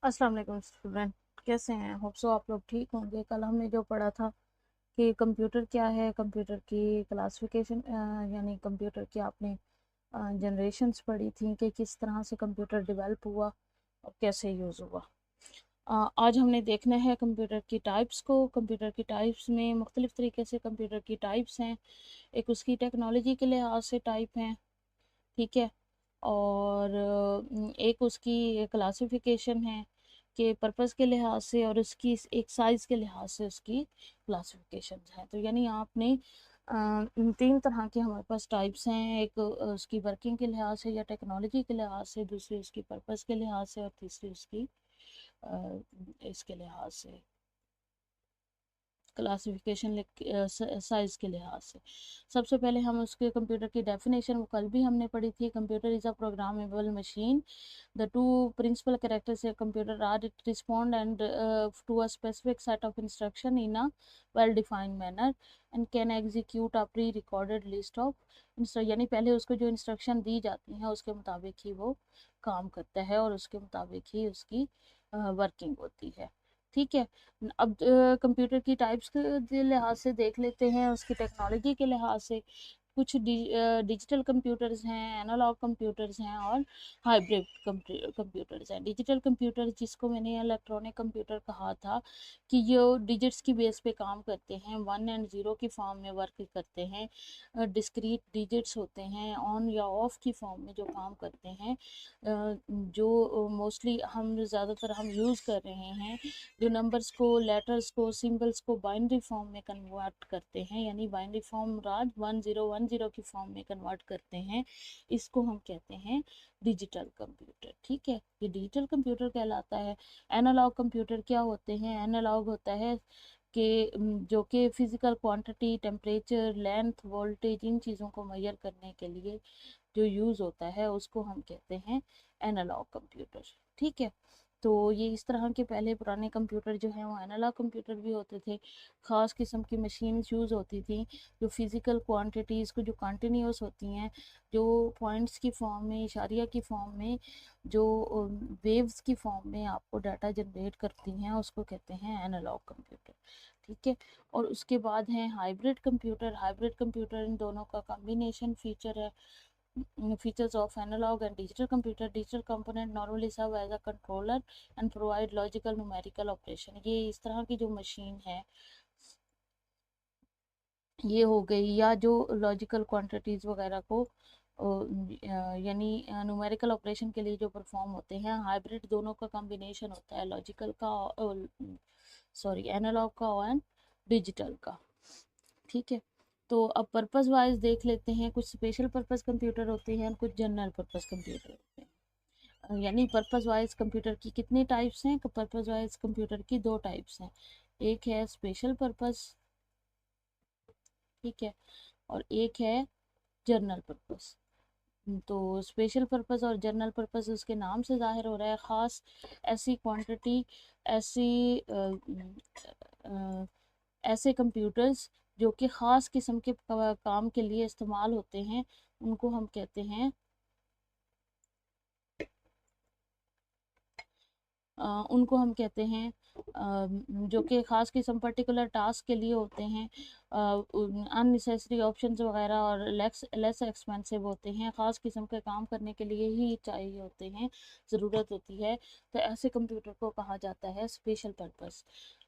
अस्सलाम वालेकुम स्टूडेंट, कैसे हैं? होप सो आप लोग ठीक होंगे। कल हमने जो पढ़ा था कि कंप्यूटर क्या है, कंप्यूटर की क्लासिफिकेशन यानी कंप्यूटर की आपने जनरेशन्स पढ़ी थी कि किस तरह से कंप्यूटर डेवलप हुआ और कैसे यूज़ हुआ। आज हमने देखना है कंप्यूटर की टाइप्स को। कंप्यूटर की टाइप्स में मुख्तलिफ़ तरीके से कंप्यूटर की टाइप्स हैं। एक उसकी टेक्नोलॉजी के लिहाज से टाइप हैं, ठीक है, और एक उसकी क्लासिफिकेशन है कि पर्पस के लिहाज से, और उसकी एक साइज़ के लिहाज से उसकी क्लासिफिकेशन है। तो यानी आपने तीन तरह के हमारे पास टाइप्स हैं। एक उसकी वर्किंग के लिहाज से या टेक्नोलॉजी के लिहाज से, दूसरी उसकी पर्पस के लिहाज से, और तीसरी उसकी इसके लिहाज से क्लासिफिकेशन साइज के लिहाज से। सबसे पहले हम उसके कंप्यूटर की डेफिनेशन वो कल भी हमने पढ़ी थी। Computer is a programmable machine. The two principal characteristics of a computer are it respond and to a specific set of instruction in a well-defined manner and can execute a pre-recorded list of यानी पहले उसको जो instruction दी जाती हैं उसके मुताबिक ही वो काम करता है और उसके मुताबिक ही उसकी वर्किंग होती है, ठीक है। अब कंप्यूटर की टाइप्स के लिहाज से देख लेते हैं, उसकी टेक्नोलॉजी के लिहाज से। कुछ डिजिटल कंप्यूटर्स हैं, एनालॉग कंप्यूटर्स हैं और हाइब्रिड कंप्यूटर्स हैं। डिजिटल कंप्यूटर जिसको मैंने इलेक्ट्रॉनिक कंप्यूटर कहा था कि ये डिजिट्स की बेस पे काम करते हैं, 1 और 0 की फॉर्म में वर्क करते हैं। डिस्क्रीट डिजिट्स होते हैं, ऑन या ऑफ की फॉर्म में जो काम करते हैं, जो मोस्टली ज़्यादातर हम यूज़ कर रहे हैं, जो नंबर्स को, लेटर्स को, सिंबल्स को बाइनरी फॉर्म में कन्वर्ट करते हैं, यानी बाइनरी फॉर्म राज 1010 की फॉर्म में कन्वर्ट करते हैं, इसको हम कहते हैं डिजिटल कंप्यूटर, ठीक है। ये डिजिटल कंप्यूटर कहलाता है। एनालॉग कंप्यूटर क्या होते हैं? एनालॉग होता है कि जो कि physical quantity, temperature, length, voltage, इन चीज़ों को मेजर करने के लिए जो यूज़ होता है उसको हम कहते हैं एनालॉग कंप्यूटर, ठीक है। तो ये इस तरह के पहले पुराने कंप्यूटर जो हैं वो एनालॉग कंप्यूटर भी होते थे। ख़ास किस्म की मशीन यूज़ होती थी जो फिज़िकल क्वांटिटीज़ को, जो कंटिन्यूस होती हैं, जो पॉइंट्स की फॉर्म में, इशारिया की फॉर्म में, जो वेव्स की फॉर्म में आपको डाटा जनरेट करती हैं, उसको कहते हैं एनालॉग कंप्यूटर, ठीक है। और उसके बाद हैं हाइब्रिड कंप्यूटर। हाइब्रिड कंप्यूटर इन दोनों का कॉम्बिनेशन फीचर है। Features of analog and digital computer. Digital component normally serve as a controller and provide logical numerical operation. ये इस तरह की जो मशीन है ये हो गई, या जो लॉजिकल क्वांटिटीज वगैरह को यानी न्यूमेरिकल ऑपरेशन के लिए जो परफॉर्म होते हैं। हाइब्रिड दोनों का कॉम्बिनेशन होता है, लॉजिकल का, सॉरी, एनालॉग का और डिजिटल का, ठीक है। तो अब पर्पस वाइज देख लेते हैं। कुछ स्पेशल पर्पस कंप्यूटर होते हैं, कुछ जनरल पर्पस कंप्यूटर होते हैं। यानी पर्पस वाइज कंप्यूटर की कितने टाइप्स हैं? पर्पस वाइज कंप्यूटर की दो टाइप्स हैं। एक है स्पेशल पर्पस, ठीक है, और एक है जनरल पर्पस। तो स्पेशल पर्पस और जनरल पर्पस उसके नाम से जाहिर हो रहा है। ख़ास ऐसी क्वांटिटी, ऐसी ऐसे कंप्यूटर्स जो कि ख़ास किस्म के काम के लिए इस्तेमाल होते हैं, उनको हम कहते हैं उनको हम कहते हैं जो कि ख़ास किस्म पर्टिकुलर टास्क के लिए होते हैं, अननेसेसरी ऑप्शंस वगैरह और लेस एक्सपेंसिव होते हैं, ख़ास किस्म के काम करने के लिए ही चाहिए होते हैं, ज़रूरत होती है। तो ऐसे कंप्यूटर को कहा जाता है स्पेशल पर्पस।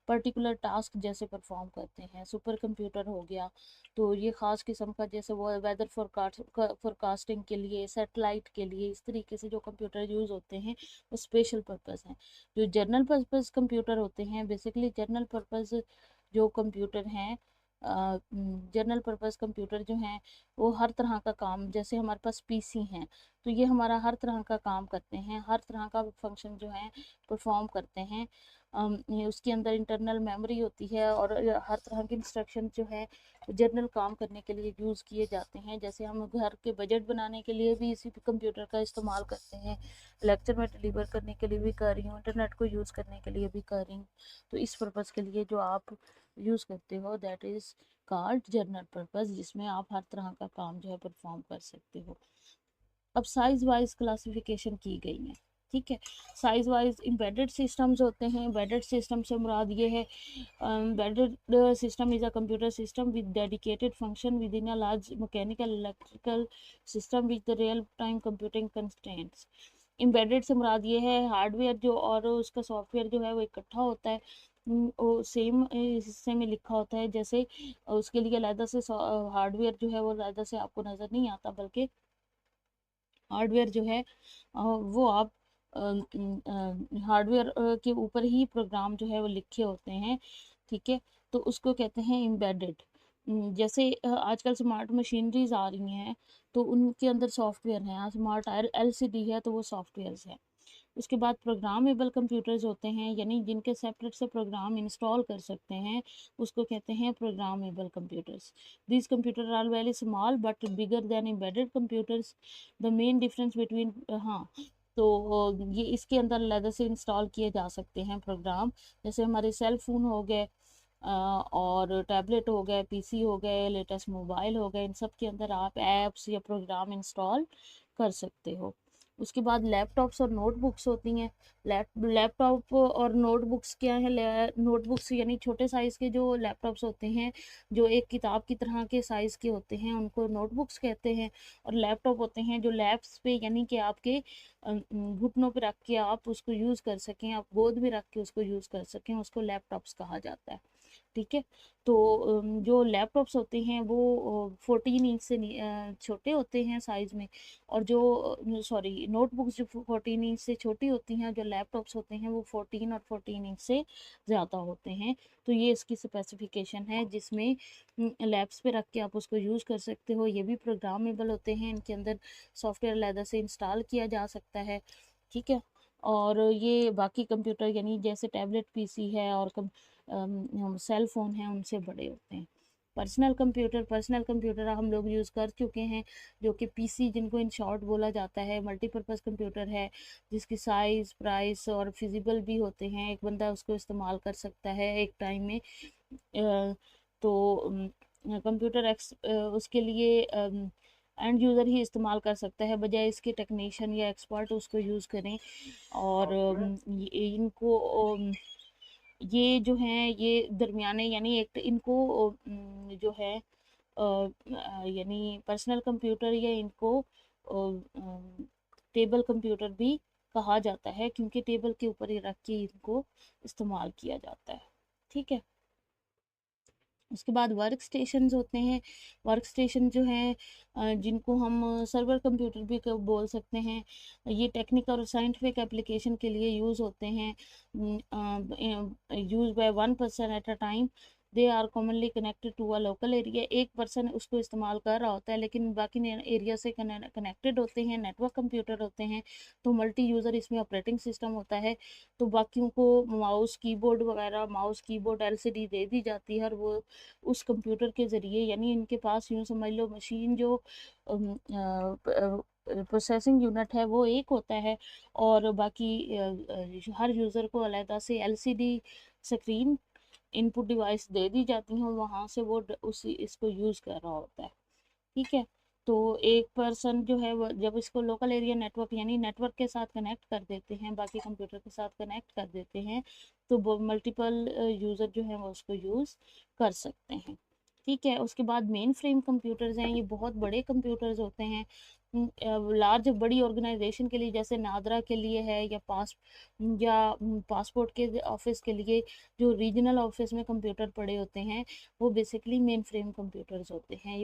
पर्टिकुलर टास्क जैसे परफॉर्म करते हैं। सुपर कंप्यूटर हो गया, तो ये ख़ास किस्म का, जैसे वो वेदर फोरकास्टिंग के लिए, सेटेलाइट के लिए, इस तरीके से जो कंप्यूटर यूज़ होते हैं वो स्पेशल पर्पस हैं। जो जनरल पर्पस कंप्यूटर होते हैं, बेसिकली जनरल पर्पस जो कंप्यूटर हैं, जनरल पर्पस कंप्यूटर जो हैं वो हर तरह का काम, जैसे हमारे पास पीसी हैं तो ये हमारा हर तरह का काम करते हैं, हर तरह का फंक्शन जो है परफॉर्म करते हैं। ये उसके अंदर इंटरनल मेमोरी होती है और हर तरह के इंस्ट्रक्शन जो है जनरल काम करने के लिए यूज़ किए जाते हैं। जैसे हम घर के बजट बनाने के लिए भी इसी कंप्यूटर का इस्तेमाल करते हैं, लेक्चर में डिलीवर करने के लिए भी कर रही हूँ, इंटरनेट को यूज़ करने के लिए भी कर रही हूँ। तो इस पर्पज़ के लिए जो आप यूज़ करते हो that is called general purpose, जिसमें आप हर तरह का काम जो है परफॉर्म कर सकते हो। अब साइज़ वाइज क्लासिफिकेशन की गई है। ठीक है। साइज वाइज एम्बेडेड सिस्टम्स होते हैं। एम्बेडेड सिस्टम से मुराद ये है, embedded system is a computer system with dedicated function with in a large mechanical electrical system with real time computing constraints. Embedded से मुराद ये है हार्डवेयर जो और उसका सॉफ्टवेयर जो है वो इकट्ठा होता है, वो सेम हिस्से में लिखा होता है। जैसे उसके लिए अलग से हार्डवेयर जो है वो अलग से आपको नज़र नहीं आता, बल्कि हार्डवेयर जो है वो आप हार्डवेयर के ऊपर ही प्रोग्राम जो है वो लिखे होते हैं। ठीक है, तो उसको कहते हैं एम्बेडेड। जैसे आजकल स्मार्ट मशीनरीज आ रही हैं तो उनके अंदर सॉफ्टवेयर हैं। स्मार्ट एलसीडी है तो वो सॉफ्टवेयर है। उसके बाद प्रोग्रामेबल कंप्यूटर्स होते हैं, यानी जिनके सेपरेट से प्रोग्राम इंस्टॉल कर सकते हैं, उसको कहते हैं programmable computers. These computer are very small but bigger than embedded computers. The main difference between, हाँ, तो ये इसके अंदर अलग से इंस्टॉल किए जा सकते हैं प्रोग्राम। जैसे हमारे सेल फोन हो गए और टैबलेट हो गए, पीसी हो गए, लेटेस्ट मोबाइल हो गए, इन सब के अंदर आप ऐप्स या प्रोग्राम इंस्टॉल कर सकते हो। उसके बाद लैपटॉप्स और नोटबुक्स होती हैं। लैपटॉप और नोटबुक्स क्या है? नोटबुक्स यानी छोटे साइज़ के जो लैपटॉप्स होते हैं, जो एक किताब की तरह के साइज़ के होते हैं, उनको नोटबुक्स कहते हैं। और लैपटॉप होते हैं जो लैप्स पे, यानी कि आपके घुटनों पे रख के आप उसको यूज़ कर सकें, आप गोद में रख के उसको यूज़ कर सकें, उसको लैपटॉप्स कहा जाता है। ठीक है, तो जो लैपटॉप्स होते हैं वो 14 इंच से छोटे होते हैं साइज़ में, और जो सॉरी नोटबुक्स जो 14 इंच से छोटी होती हैं, जो लैपटॉप्स होते हैं वो 14 और 14 इंच से ज़्यादा होते हैं। तो ये इसकी स्पेसिफिकेशन है जिसमें लैब्स पे रख के आप उसको यूज़ कर सकते हो। ये भी प्रोग्रामेबल होते हैं, इनके अंदर सॉफ्टवेयर अलग से इंस्टॉल किया जा सकता है। ठीक है, और ये बाकी कंप्यूटर यानी जैसे टैबलेट पीसी है और सेल फोन है उनसे बड़े होते हैं। पर्सनल कंप्यूटर हम लोग यूज़ कर चुके हैं, जो कि पीसी जिनको इन शॉर्ट बोला जाता है। मल्टीपर्पज़ कंप्यूटर है जिसकी साइज़, प्राइस और फिजिबल भी होते हैं, एक बंदा उसको इस्तेमाल कर सकता है एक टाइम में। तो कंप्यूटर उसके लिए एंड यूज़र ही इस्तेमाल कर सकता है, बजाय इसके टेक्नीशियन या एक्सपर्ट उसको यूज़ करें। और इनको ये जो हैं ये दरमियाने, यानी एक इनको जो है यानी पर्सनल कंप्यूटर या इनको टेबल कंप्यूटर भी कहा जाता है, क्योंकि टेबल के ऊपर ही रख के इनको इस्तेमाल किया जाता है। ठीक है, उसके बाद वर्क स्टेशन होते हैं। वर्क स्टेशन जो हैं जिनको हम सर्वर कंप्यूटर भी बोल सकते हैं, ये टेक्निकल और साइंटिफिक एप्लीकेशन के लिए यूज़ होते हैं। Use by one person at a time. They are commonly connected to a local area. एक पर्सन उसको इस्तेमाल कर रहा होता है लेकिन बाकी एरिया से कनेक्टेड होते हैं, नेटवर्क कंप्यूटर होते हैं। तो मल्टी यूज़र इसमें ऑपरेटिंग सिस्टम होता है। तो बाकियों को माउस कीबोर्ड वगैरह, माउस कीबोर्ड एलसीडी दे दी जाती है, और वो उस कंप्यूटर के ज़रिए, यानी इनके पास यूँ समझ लो मशीन जो प्रोसेसिंग यूनिट है वो एक होता है, और बाकी हर यूज़र को अलग से एलसीडी स्क्रीन इनपुट डिवाइस दे दी जाती हैं, वहाँ से वो उसी इसको यूज़ कर रहा होता है। ठीक है, तो एक पर्सन जो है वो जब इसको लोकल एरिया नेटवर्क यानी नेटवर्क के साथ कनेक्ट कर देते हैं, बाकी कंप्यूटर के साथ कनेक्ट कर देते हैं, तो वो मल्टीपल यूज़र जो है वो उसको यूज़ कर सकते हैं। ठीक है, उसके बाद मेन फ्रेम कंप्यूटर्स हैं। ये बहुत बड़े कंप्यूटर्स होते हैं लार्ज बड़ी ऑर्गेनाइजेशन के लिए, जैसे नादरा के लिए है, या पासपोर्ट के ऑफिस के लिए जो रीजनल ऑफिस में कंप्यूटर पड़े होते हैं, वो बेसिकली मेन फ्रेम कंप्यूटर्स होते हैं।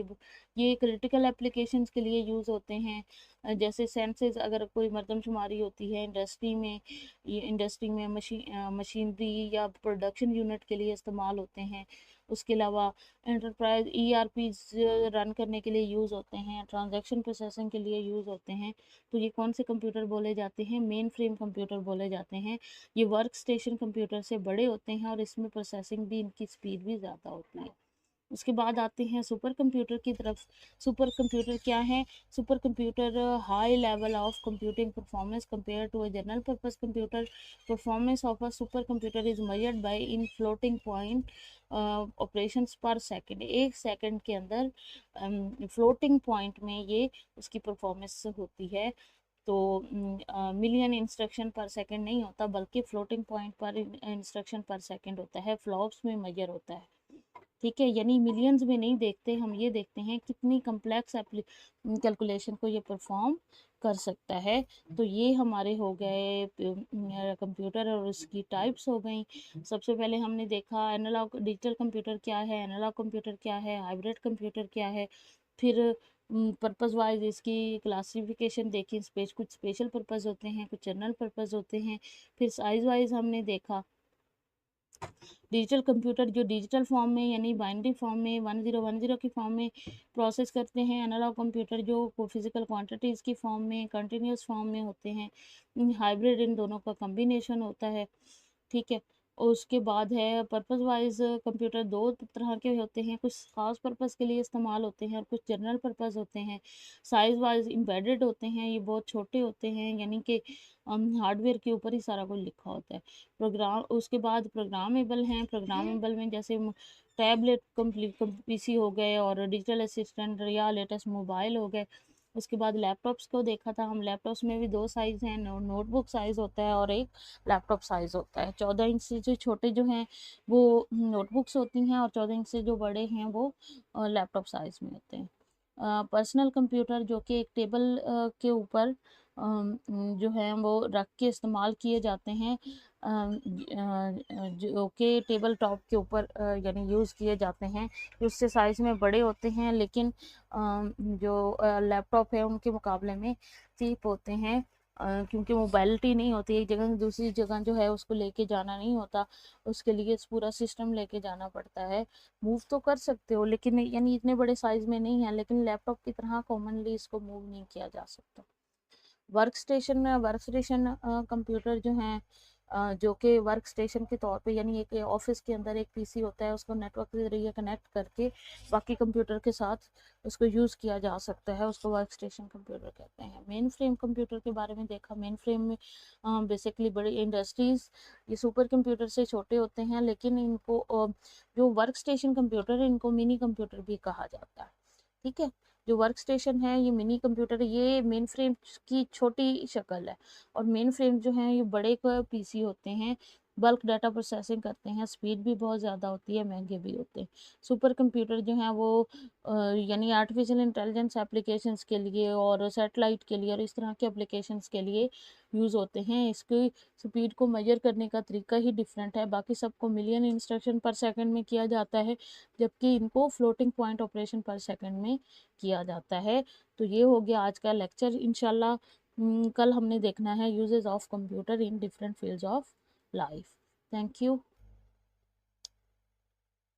ये क्रिटिकल एप्लीकेशंस के लिए यूज़ होते हैं, जैसे सेंसेस, अगर कोई मरदमशुमारी होती है इंडस्ट्री में, ये इंडस्ट्री में मशीनरी या प्रोडक्शन यूनिट के लिए इस्तेमाल होते हैं। उसके अलावा एंटरप्राइज ईआरपी रन करने के लिए यूज़ होते हैं, ट्रांजैक्शन प्रोसेसिंग के लिए यूज़ होते हैं। तो ये कौन से कंप्यूटर बोले जाते हैं? मेन फ्रेम कंप्यूटर बोले जाते हैं। ये वर्क स्टेशन कंप्यूटर से बड़े होते हैं और इसमें प्रोसेसिंग भी, इनकी स्पीड भी ज़्यादा होती है। उसके बाद आते हैं सुपर कंप्यूटर की तरफ। सुपर कंप्यूटर क्या है? Super computer high level of computing performance compare to a general purpose computer. Performance of a super computer is measured by in floating point operations per second. एक second के अंदर floating point में ये उसकी performance होती है। तो million instruction पर सेकंड नहीं होता, बल्कि फ्लोटिंग पॉइंट पर इंस्ट्रक्शन पर सेकंड होता है, फ्लॉप्स में मेजर होता है। ठीक है, यानी मिलियंस में नहीं देखते हम, ये देखते हैं कितनी कम्प्लेक्स कैलकुलेशन को ये परफॉर्म कर सकता है। तो ये हमारे हो गए कंप्यूटर और उसकी टाइप्स हो गई। सबसे पहले हमने देखा एनालॉग डिजिटल कंप्यूटर क्या है, एनालॉग कंप्यूटर क्या है, हाइब्रिड कंप्यूटर क्या है। फिर पर्पस वाइज इसकी क्लासिफिकेशन देखी, कुछ स्पेशल पर्पस होते हैं, कुछ जनरल पर्पस होते हैं। फिर साइज वाइज हमने देखा डिजिटल कंप्यूटर जो डिजिटल फॉर्म में यानी बाइनरी फॉर्म में 1010 की फॉर्म में प्रोसेस करते हैं, एनालॉग कंप्यूटर जो फिजिकल क्वांटिटीज़ की फॉर्म में कंटिन्यूस फॉर्म में होते हैं, हाइब्रिड इन दोनों का कम्बिनेशन होता है। ठीक है, और उसके बाद है पर्पस वाइज कंप्यूटर दो तरह के होते हैं, कुछ खास पर्पस के लिए इस्तेमाल होते हैं और कुछ जनरल पर्पस होते हैं। साइज वाइज एम्बेडेड होते हैं, ये बहुत छोटे होते हैं, यानी कि हार्डवेयर के ऊपर ही सारा कुछ लिखा होता है। प्रोग्राम उसके बाद प्रोग्रामेबल हैं, प्रोग्रामेबल में जैसे टैबलेट कंप्लीट पीसी हो गए और डिजिटल असिस्टेंट या लेटेस्ट मोबाइल हो गए। उसके बाद लैपटॉप्स को देखा था हम, लैपटॉप्स में भी दो साइज़ हैं, नोटबुक साइज़ होता है और एक लैपटॉप साइज़ होता है। 14 इंच से जो छोटे जो हैं वो नोटबुक्स होती हैं और 14 इंच से जो बड़े हैं वो लैपटॉप साइज़ में होते हैं। पर्सनल कंप्यूटर जो कि एक टेबल के ऊपर जो है वो रख के इस्तेमाल किए जाते हैं, जो कि टेबल टॉप के ऊपर यानी यूज़ किए जाते हैं, उससे साइज़ में बड़े होते हैं, लेकिन जो लैपटॉप है उनके मुकाबले में चीप होते हैं, क्योंकि मोबाइलिटी नहीं होती, एक जगह से दूसरी जगह जो है उसको लेके जाना नहीं होता, उसके लिए पूरा सिस्टम लेके जाना पड़ता है। मूव तो कर सकते हो लेकिन यानी इतने बड़े साइज में नहीं है, लेकिन लैपटॉप की तरह कॉमनली इसको मूव नहीं किया जा सकता। वर्क स्टेशन कंप्यूटर जो हैं जो कि वर्क स्टेशन के तौर पे यानी एक ऑफिस के अंदर एक पीसी होता है, उसको नेटवर्क के जरिए कनेक्ट करके बाकी कंप्यूटर के साथ उसको यूज़ किया जा सकता है, उसको वर्क स्टेशन कंप्यूटर कहते हैं। मेन फ्रेम कंप्यूटर के बारे में देखा, मेन फ्रेम में बेसिकली बड़ी इंडस्ट्रीज़ ये सुपर कंप्यूटर से छोटे होते हैं, लेकिन इनको जो वर्क स्टेशन कंप्यूटर है इनको मिनी कंप्यूटर भी कहा जाता है। ठीक है, जो वर्क स्टेशन है ये मिनी कंप्यूटर, ये मेन फ्रेम की छोटी शक्ल है, और मेन फ्रेम जो है ये बड़े पीसी होते हैं, बल्क डाटा प्रोसेसिंग करते हैं, स्पीड भी बहुत ज़्यादा होती है, महंगे भी होते हैं। सुपर कंप्यूटर जो है वो यानी आर्टिफिशियल इंटेलिजेंस एप्लीकेशंस के लिए और सैटेलाइट के लिए और इस तरह के एप्लीकेशंस के लिए यूज़ होते हैं। इसकी स्पीड को मेजर करने का तरीका ही डिफरेंट है, बाकी सबको मिलियन इंस्ट्रक्शन पर सेकंड में किया जाता है, जबकि इनको फ्लोटिंग पॉइंट ऑपरेशन पर सेकंड में किया जाता है। तो ये हो गया आज का लेक्चर। इंशाल्लाह कल हमने देखना है uses of computer in different fields of life. Thank you.